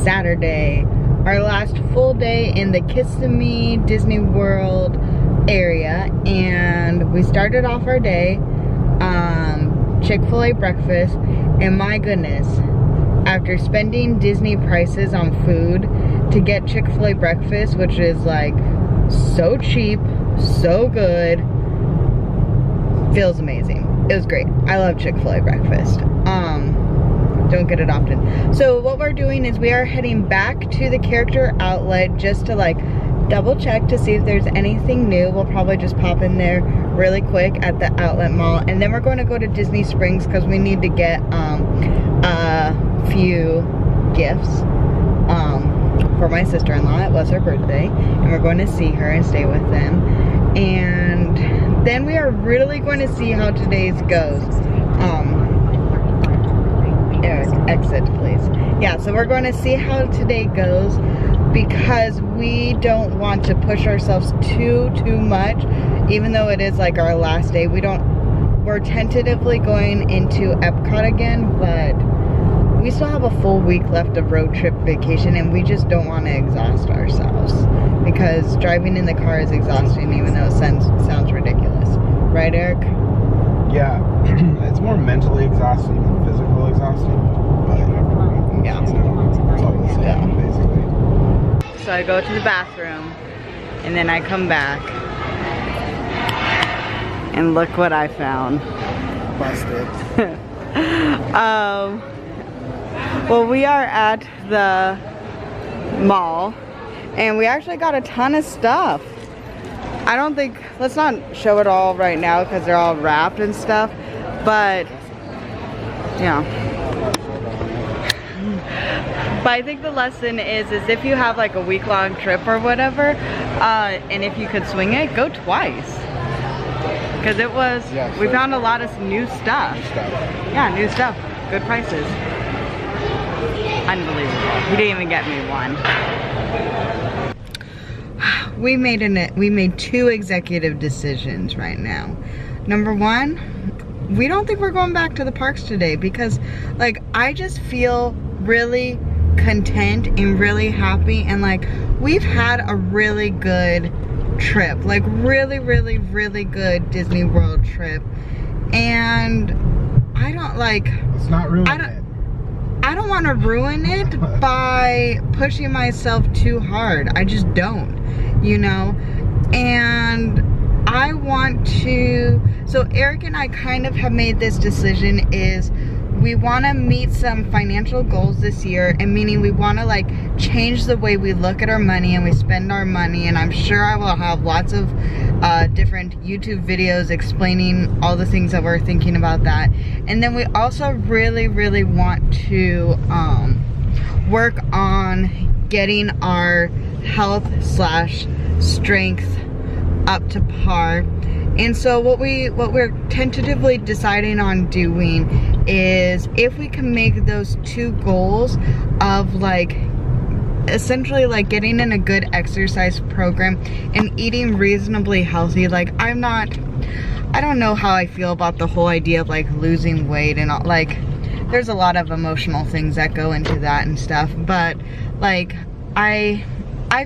Saturday, our last full day in the Kissimmee Disney World area, and we started off our day Chick-fil-A breakfast, and my goodness, after spending Disney prices on food to get Chick-fil-A breakfast, which is like so cheap, so good, feels amazing. It was great. I love Chick-fil-A breakfast. Don't get it often. So what we're doing is we are heading back to the character outlet just to like double check to see if there's anything new. We'll probably just pop in there really quick at the outlet mall, and then we're going to go to Disney Springs because we need to get a few gifts for my sister-in-law. It was her birthday, and we're going to see her and stay with them, and then we are really going to see how today's goes. Eric, exit please. Yeah, so we're going to see how today goes because we don't want to push ourselves too much, even though it is like our last day. We're tentatively going into Epcot again, but we still have a full week left of road trip vacation, and we just don't want to exhaust ourselves because driving in the car is exhausting, even though it sounds ridiculous. Right, Eric? Yeah, it's more mentally exhausting than physical exhausting, but yeah, you know, it's all the same, basically. So I go to the bathroom, and then I come back, and look what I found. Busted. Well, we are at the mall, and we actually got a ton of stuff. I don't think, let's not show it all right now because they're all wrapped and stuff, but yeah. But I think the lesson is if you have like a week-long trip or whatever, and if you could swing it, go twice. Because it was, yes, we found a lot of new stuff. Yeah, new stuff. Good prices. Unbelievable. He didn't even get me one. We made two executive decisions right now. Number one, we don't think we're going back to the parks today because like I just feel really content and really happy, and like we've had a really good trip, like really good Disney World trip, and I don't like, it's not ruining it. I don't want to ruin it by pushing myself too hard. I just don't, you know? And I want to, so Eric and I kind of have made this decision is we want to meet some financial goals this year, and meaning we want to like change the way we look at our money and we spend our money, and I'm sure I will have lots of different YouTube videos explaining all the things that we're thinking about that. And then we also really want to work on getting our health / strength up to par. And so what we're tentatively deciding on doing is if we can make those two goals of like essentially like getting in a good exercise program and eating reasonably healthy. Like I don't know how I feel about the whole idea of like losing weight and all, like there's a lot of emotional things that go into that and stuff, but like I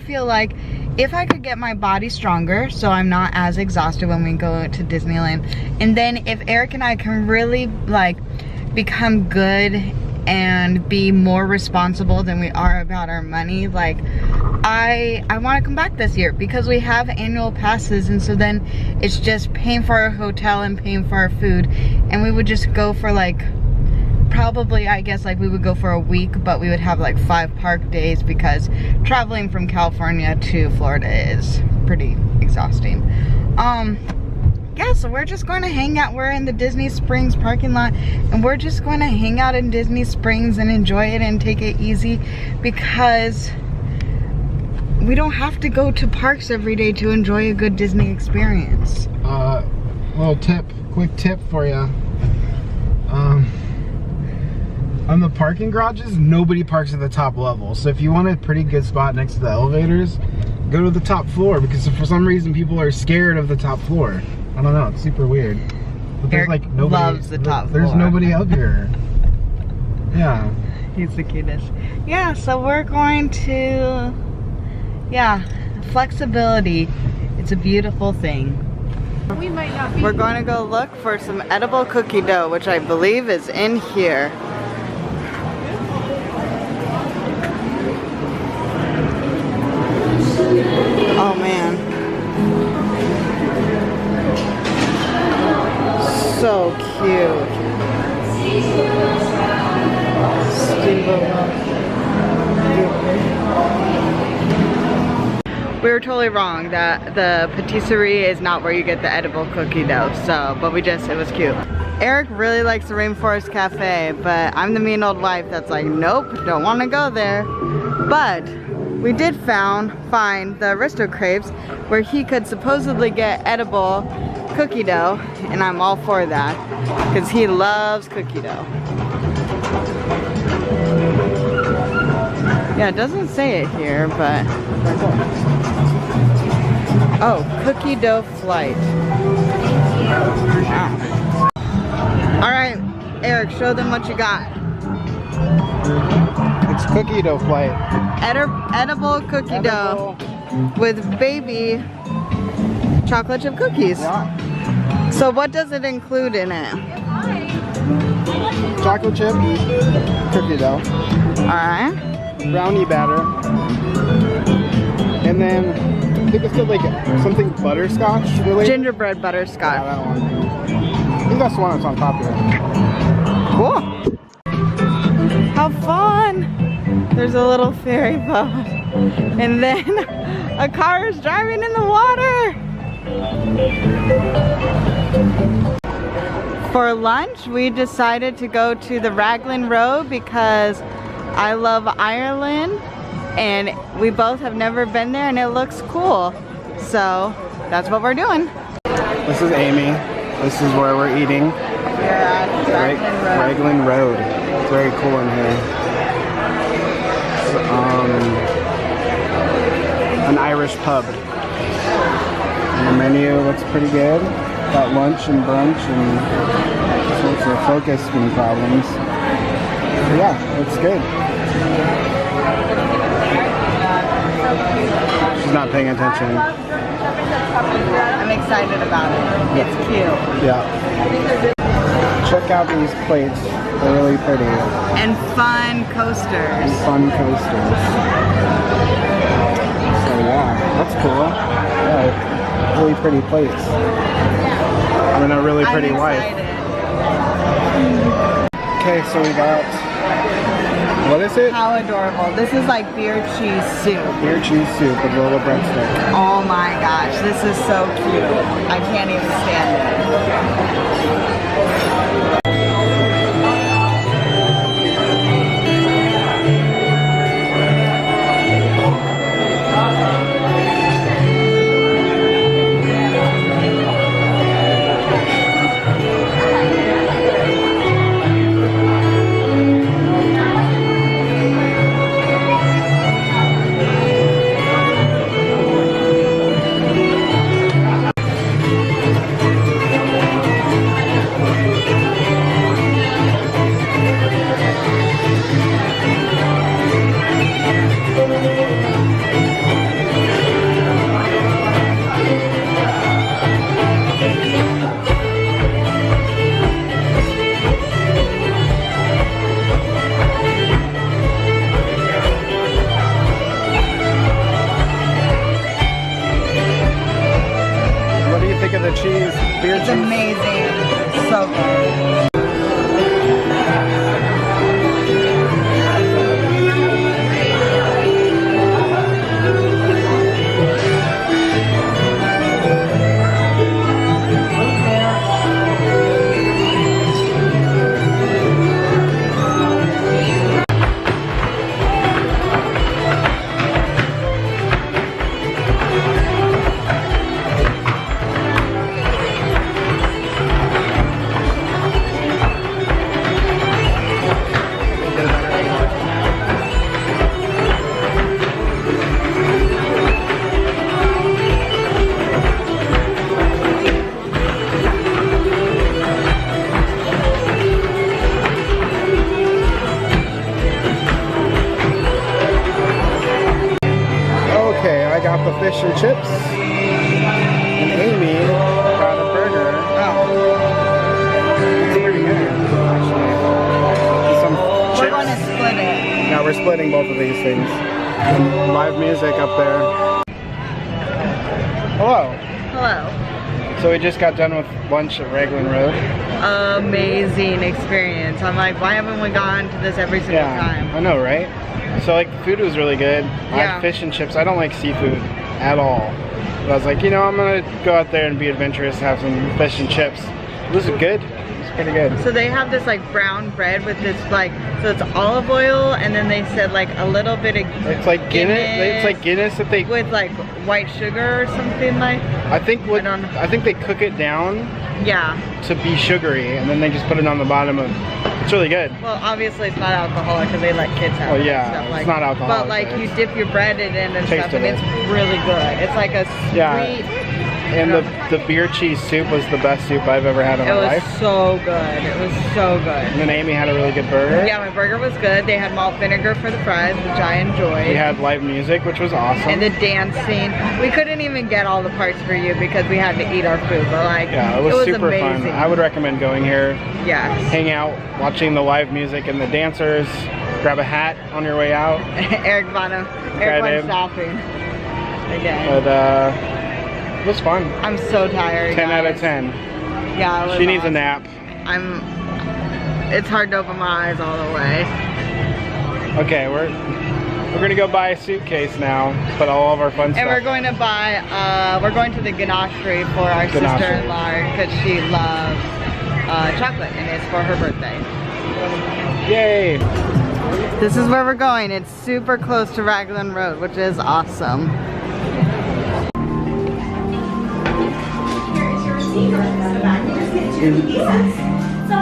feel like if I could get my body stronger so I'm not as exhausted when we go to Disneyland, and then if Eric and I can really like become good and be more responsible than we are about our money, like I want to come back this year because we have annual passes, and so then it's just paying for our hotel and paying for our food, and we would just go for like probably, I guess, like we would go for a week, but we would have like 5 park days because traveling from California to Florida is pretty exhausting. Yeah, so we're just going to hang out. We're in the Disney Springs parking lot, and we're just going to hang out in Disney Springs and enjoy it and take it easy because we don't have to go to parks every day to enjoy a good Disney experience. Quick tip for you. On the parking garages, nobody parks at the top level. So if you want a pretty good spot next to the elevators, go to the top floor, because for some reason people are scared of the top floor. I don't know, it's super weird. But there's like nobody, loves the top floor. There's nobody up here. Yeah. He's the cutest. Yeah, so we're going to, yeah, flexibility. It's a beautiful thing. We might not be. We're going to go look for some edible cookie dough, which I believe is in here. Oh man. So cute. We were totally wrong that the patisserie is not where you get the edible cookie dough, so, but it was cute. Eric really likes the Rainforest Cafe, but I'm the mean old wife that's like, nope, don't want to go there. But we did find the Aristo Crepes where he could supposedly get edible cookie dough, and I'm all for that because he loves cookie dough. Yeah, it doesn't say it here, but oh, cookie dough flight. Wow. All right, Eric, show them what you got. It's cookie dough flight. Edible cookie dough with baby chocolate chip cookies. Yeah. So what does it include in it? Chocolate chip, cookie dough, Alright. brownie batter, and then I think it's got like something butterscotch related. Gingerbread Yeah, butterscotch. that one. I think that's the one that's on top here. Cool. How fun! There's a little ferry boat. And then a car is driving in the water. For lunch, we decided to go to the Raglan Road because I love Ireland and we both have never been there and it looks cool. So that's what we're doing. This is Amy. This is where we're eating. We're at Raglan Road. Raglan Road. It's very cool in here. An Irish pub. And the menu looks pretty good. Got lunch and brunch and sorts of focusing problems. But yeah, it's good. She's not paying attention. I'm excited about it. It's cute. Yeah. Check out these plates. They're really pretty. And fun coasters. Fun coasters. So yeah, that's cool. Yeah, really pretty plates. And a really pretty I'm wife. excited. Okay, so we got, what is it? How adorable. This is like beer cheese soup. Beer cheese soup with a little breadstick. Oh my gosh, this is so cute. I can't even stand it. we're splitting both of these things. Live music up there. Hello. Hello. So we just got done with lunch at Raglan Road. Amazing experience. I'm like, why haven't we gone to this every single time? I know, right? So like the food was really good. I had fish and chips. I don't like seafood at all. But I was like, you know, I'm gonna go out there and be adventurous, have some fish and chips. This is good. It's pretty good. So they have this like brown bread with this like, so it's olive oil, and then they said like a little bit of It's like Guinness. It's like Guinness that they with like white sugar or something like. I think they cook it down. Yeah. To be sugary, and then they just put it on the bottom of. It's really good. Well, obviously it's not alcoholic because they let kids have it. Well, yeah, stuff. Like, it's not alcoholic. But like you dip your bread in it and stuff, and it's really good. It's like a sweet. Yeah. And the beer cheese soup was the best soup I've ever had in my life. It was so good. It was so good. And then Amy had a really good burger. Yeah, my burger was good. They had malt vinegar for the fries, which I enjoyed. We had live music, which was awesome. And the dancing. We couldn't even get all the parts for you because we had to eat our food. But like, yeah, it was super amazing. fun. I would recommend going here. Yes. Hang out, watching the live music and the dancers. Grab a hat on your way out. Eric went shopping again. But it was fun. I'm so tired. 10 out of 10. Yeah, it was she needs a nap. It's hard to open my eyes all the way. Okay, we're gonna go buy a suitcase now. Put all of our fun stuff. And we're going to buy. We're going to the ganachery for our sister-in-law because she loves chocolate, and it's for her birthday. Yay! This is where we're going. It's super close to Raglan Road, which is awesome. So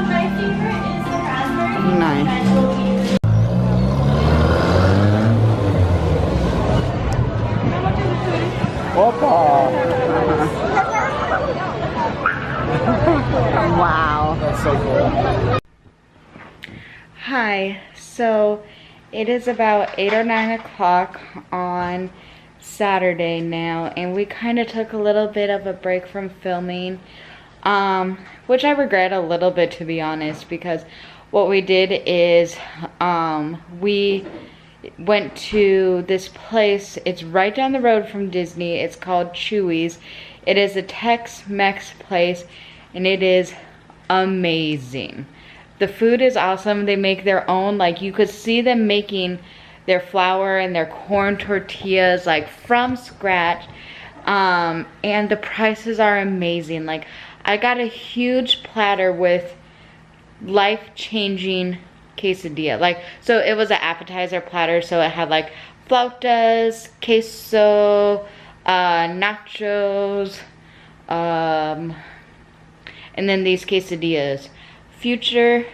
my favorite is the raspberry. Nice. Wow. That's so cool. Hi. So it is about 8 or 9 o'clock on Saturday now, and we kind of took a little bit of a break from filming. Which I regret a little bit, to be honest, because what we did is we went to this place. It's right down the road from Disney. It's called Chuy's. It is a Tex-Mex place, and it is amazing. The food is awesome. They make their own, like you could see them making their flour and their corn tortillas like from scratch. And the prices are amazing. Like I got a huge platter with life-changing quesadilla. Like, so it was an appetizer platter, so it had like flautas, queso, nachos, and then these quesadillas. Future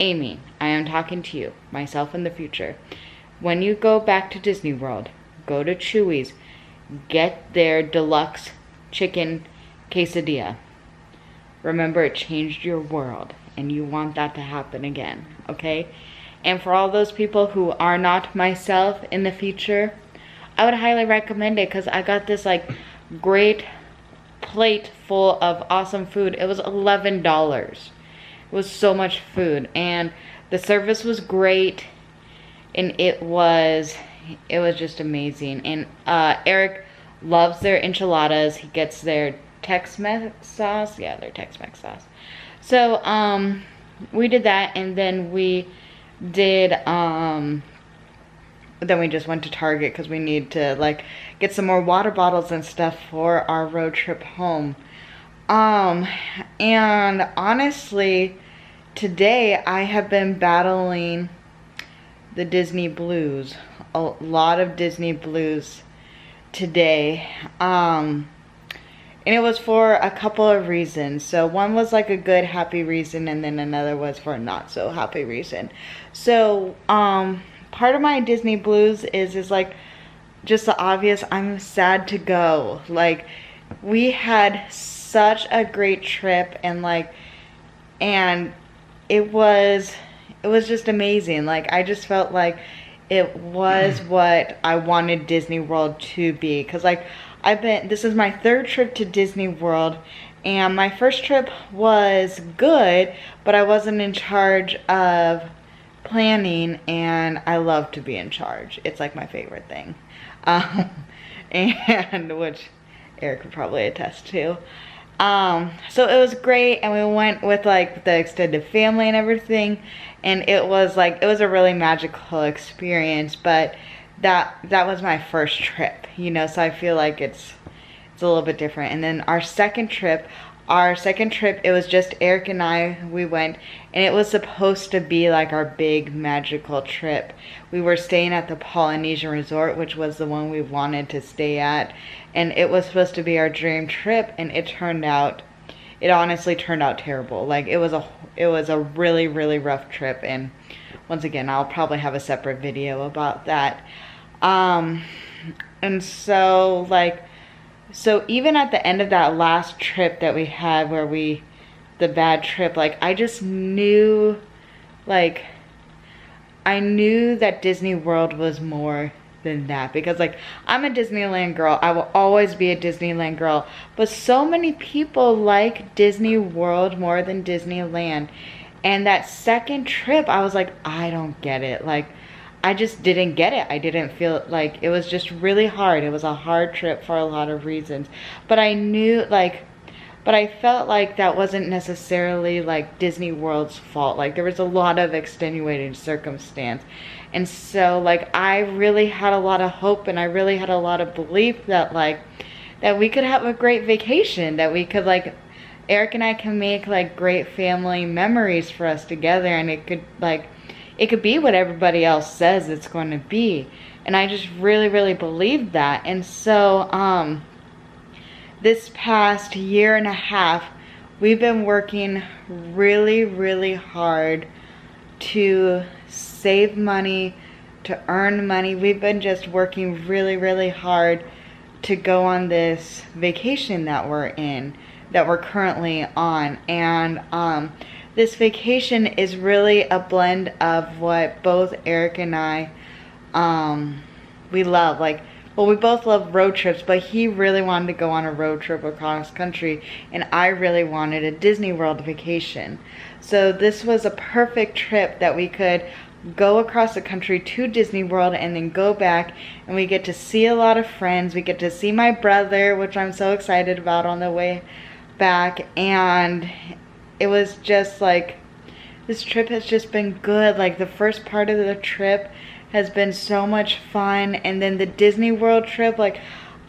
Amy, I am talking to you, myself in the future. When you go back to Disney World, go to Chuy's, get their deluxe chicken quesadilla. Remember, it changed your world, and you want that to happen again, okay? And for all those people who are not myself in the future, I would highly recommend it because I got this like great plate full of awesome food. It was $11. It was so much food, and the service was great, and it was just amazing. And Eric loves their enchiladas. He gets their Tex-Mex sauce. Yeah, their Tex-Mex sauce. So we did that, and then we did then we just went to Target because we need to like get some more water bottles and stuff for our road trip home. And honestly, today I have been battling the Disney blues, a lot of Disney blues today. And it was for a couple of reasons. So one was like a good, happy reason, and then another was for a not so happy reason. So part of my Disney blues is like just the obvious, I'm sad to go. Like, we had such a great trip, and like, and it was just amazing. Like, I just felt like it was what I wanted Disney World to be. Cause like, this is my third trip to Disney World, and my first trip was good, but I wasn't in charge of planning, and I love to be in charge. It's like my favorite thing. And which Eric would probably attest to. So it was great, and we went with like the extended family and everything, and it was a really magical experience. But that was my first trip, you know, so I feel like it's a little bit different. And then our second trip, it was just Eric and I. We went, and it was supposed to be like our big magical trip. We were staying at the Polynesian Resort, which was the one we wanted to stay at, and it was supposed to be our dream trip, and it honestly turned out terrible. Like it was a really, really rough trip, and once again, I'll probably have a separate video about that. And so even at the end of that last trip that we had, the bad trip, like I just knew, like I knew that Disney World was more than that, because like I'm a Disneyland girl. I will always be a Disneyland girl, but so many people like Disney World more than Disneyland. And that second trip, I was like, I don't get it. Like I just didn't get it. I didn't feel like, it was just really hard. It was a hard trip for a lot of reasons. But I knew but I felt like that wasn't necessarily like Disney World's fault. Like there was a lot of extenuating circumstance. And so like I really had a lot of hope, and I really had a lot of belief that that we could have a great vacation, that we could Eric and I can make like great family memories for us together, and it could be what everybody else says it's going to be. And I just really, really believed that. And so this past year and a half, we've been working really, really hard to save money, to earn money. We've been just working really, really hard to go on this vacation that we're currently on. And this vacation is really a blend of what both Eric and I we love. We both love road trips, but he really wanted to go on a road trip across country, and I really wanted a Disney World vacation. So this was a perfect trip that we could go across the country to Disney World and then go back, and we get to see a lot of friends. We get to see my brother, which I'm so excited about, on the way back. And it was just like, this trip has just been good. Like the first part of the trip has been so much fun, and then the Disney World trip, like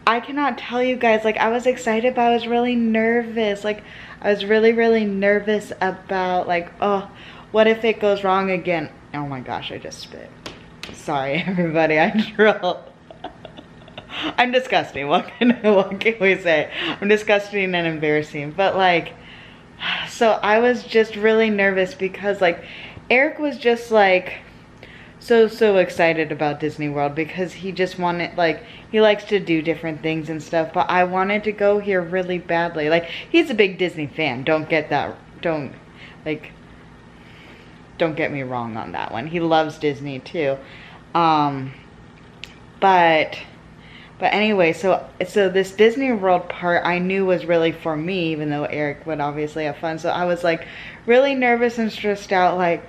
I cannot tell you guys, like I was excited, but I was really nervous. Like I was really, really nervous about oh, what if it goes wrong again? Oh my gosh, I just spit. Sorry everybody, I drilled. I'm disgusting. What can we say? I'm disgusting and embarrassing. But so I was just really nervous because Eric was just so excited about Disney World, because he just wanted, he likes to do different things and stuff, but I wanted to go here really badly. He's a big Disney fan. Don't get me wrong on that one. He loves Disney too. But anyway, so this Disney World part I knew was really for me, even though Eric would obviously have fun. So I was really nervous and stressed out,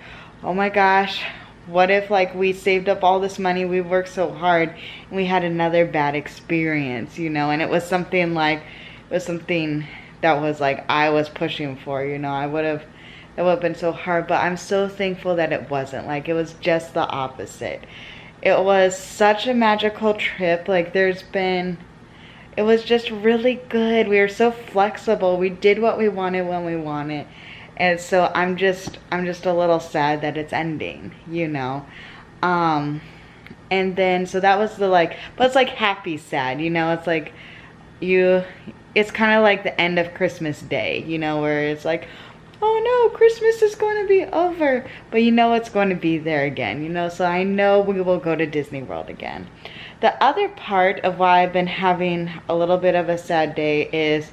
oh my gosh, what if we saved up all this money, we worked so hard, and we had another bad experience, you know? And it was something that was I was pushing for, you know? It would have been so hard, but I'm so thankful that it wasn't. It was just the opposite. It was such a magical trip. It was just really good. We were so flexible. We did what we wanted when we wanted. And so I'm just a little sad that it's ending, you know. And then so that was but it's happy sad, you know. It's kind of like the end of Christmas Day, you know, where it's oh no, Christmas is going to be over, but you know it's going to be there again, you know. So I know we will go to Disney World again. The other part of why I've been having a little bit of a sad day is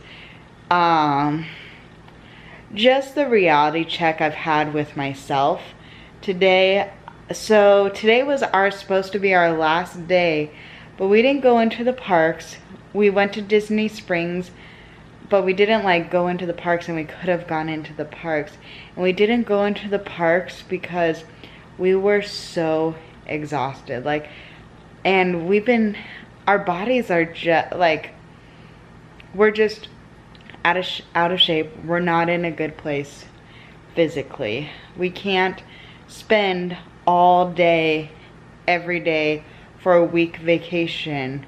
just the reality check I've had with myself today. So today was supposed to be our last day, but we didn't go into the parks. We went to Disney Springs, but we didn't go into the parks, and we could have gone into the parks. And we didn't go into the parks because we were so exhausted. Like, and our bodies are just like, we're just out of shape. We're not in a good place physically. We can't spend all day, every day for a week vacation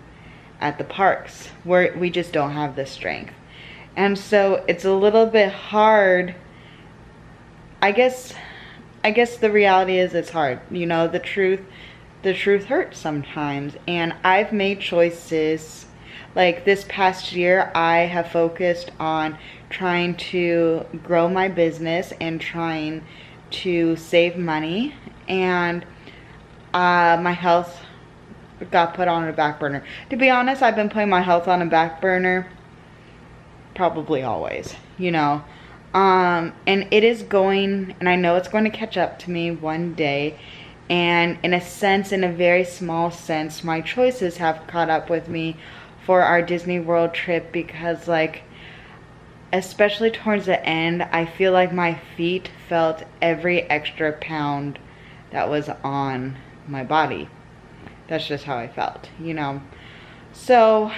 at the parks. We just don't have the strength. And so it's a little bit hard. I guess the reality is it's hard. You know, the truth hurts sometimes. And I've made choices. Like this past year, I have focused on trying to grow my business and trying to save money. And my health got put on a back burner. To be honest, I've been putting my health on a back burner probably always, you know. And it is going, and I know it's going to catch up to me one day. And in a sense, in a very small sense, my choices have caught up with me for our Disney World trip, because like, especially towards the end, I feel like my feet felt every extra pound that was on my body. That's just how I felt, you know. So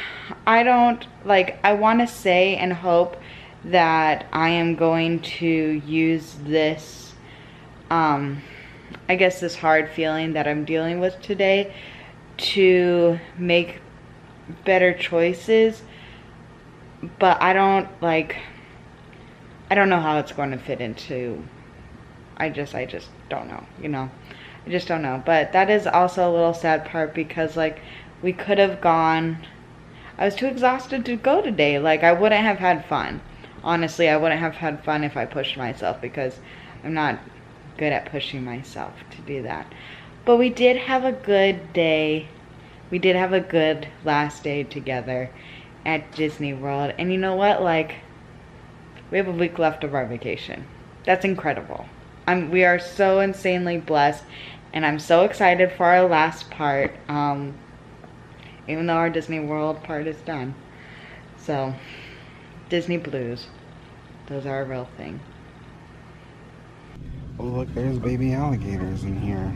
I want to say and hope that I am going to use this, I guess this hard feeling that I'm dealing with today to make better choices. But I don't know how it's going to fit into, I just don't know, you know. I just don't know. But that is also a little sad part, because like, we could have gone. I was too exhausted to go today. Like, I wouldn't have had fun. Honestly, I wouldn't have had fun if I pushed myself, because I'm not good at pushing myself to do that. But we did have a good day. We did have a good last day together at Disney World. And you know what? Like, we have a week left of our vacation. That's incredible. We are so insanely blessed. And I'm so excited for our last part. Even though our Disney World part is done. So, Disney blues. Those are a real thing. Oh look, there's baby alligators in here.